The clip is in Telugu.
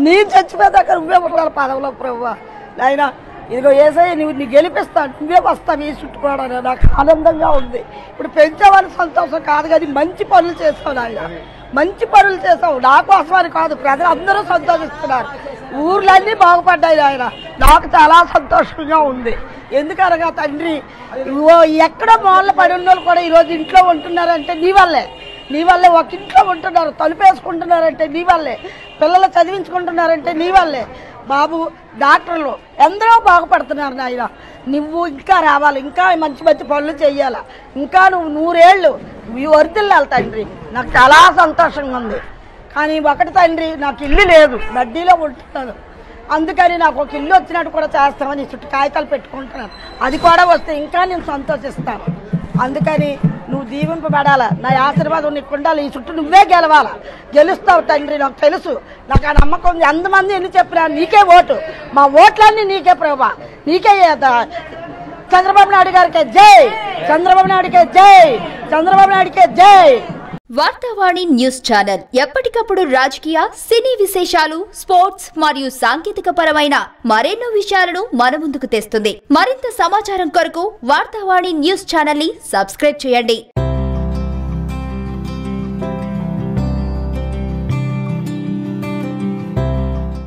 నీ చచ్చిపోయేదాకా నువ్వే ఉండాలి పదవిలో ప్రభువా నాయనా. ఇదిగో ఏసయ్య నీ గెలిపిస్తాను, నువ్వే వస్తావు ఈ చుట్టుకోవడం నాకు ఆనందంగా ఉంది. ఇప్పుడు పెంచేవాళ్ళ సంతోషం కాదు కానీ మంచి పనులు చేస్తావు నాయన, మంచి పనులు చేస్తావు. నా కోసమని కాదు, ప్రజలు అందరూ సంతోషిస్తున్నారు, ఊర్లన్నీ బాగుపడ్డాయి ఆయన. నాకు చాలా సంతోషంగా ఉంది. ఎందుకనగా తండ్రి ఎక్కడో మూల పడి ఉన్న వాళ్ళు కూడా ఈరోజు ఇంట్లో ఉంటున్నారంటే నీ వల్లే. నీ వల్లే ఒక ఇంట్లో ఉంటున్నారు, తలుపేసుకుంటున్నారంటే నీ వల్లే, పిల్లలు చదివించుకుంటున్నారంటే నీ వల్లే. బాబు డాక్టర్లు ఎందరో బాగుపడుతున్నారు నాయన. నువ్వు ఇంకా రావాలి, ఇంకా మంచి మంచి పనులు చెయ్యాలా, ఇంకా నువ్వు 100 ఏళ్ళు వర్తిల్లాలి తండ్రి. నాకు చాలా సంతోషంగా ఉంది. కానీ ఒకటి తండ్రి, నాకు ఇల్లు లేదు, బడ్డీలో ఉంటున్నాను. అందుకని నాకు ఒక ఇల్లు వచ్చినట్టు కూడా చేస్తామని చుట్టూ కాగితాలు పెట్టుకుంటున్నాను. అది కూడా వస్తే ఇంకా నేను సంతోషిస్తాను. అందుకని నువ్వు దీవింపబడాలా, నా ఆశీర్వాదం నీకు ఉండాలి. ఈ చుట్టూ నువ్వే గెలవాలా, గెలుస్తావు తండ్రి, నాకు తెలుసు. నాకు ఆ నమ్మకం ఉంది. ఎంతమంది ఎన్ని చెప్పినా నీకే ఓటు, మా ఓట్లన్నీ నీకే ప్రభా, నీకే. చంద్రబాబు నాయుడు గారికే జై, చంద్రబాబు నాయుడికే జై, చంద్రబాబు నాయుడికే జై. వార్తావాణి న్యూస్ ఛానల్ ఎప్పటికప్పుడు రాజకీయ, సినీ విశేషాలు, స్పోర్ట్స్ మరియు సాంకేతిక పరమైన మరెన్నో విషయాలను మన ముందుకు తెస్తుంది. మరింత సమాచారం కొరకు వార్తావాణి న్యూస్ ఛానల్ ని సబ్స్క్రైబ్ చేయండి.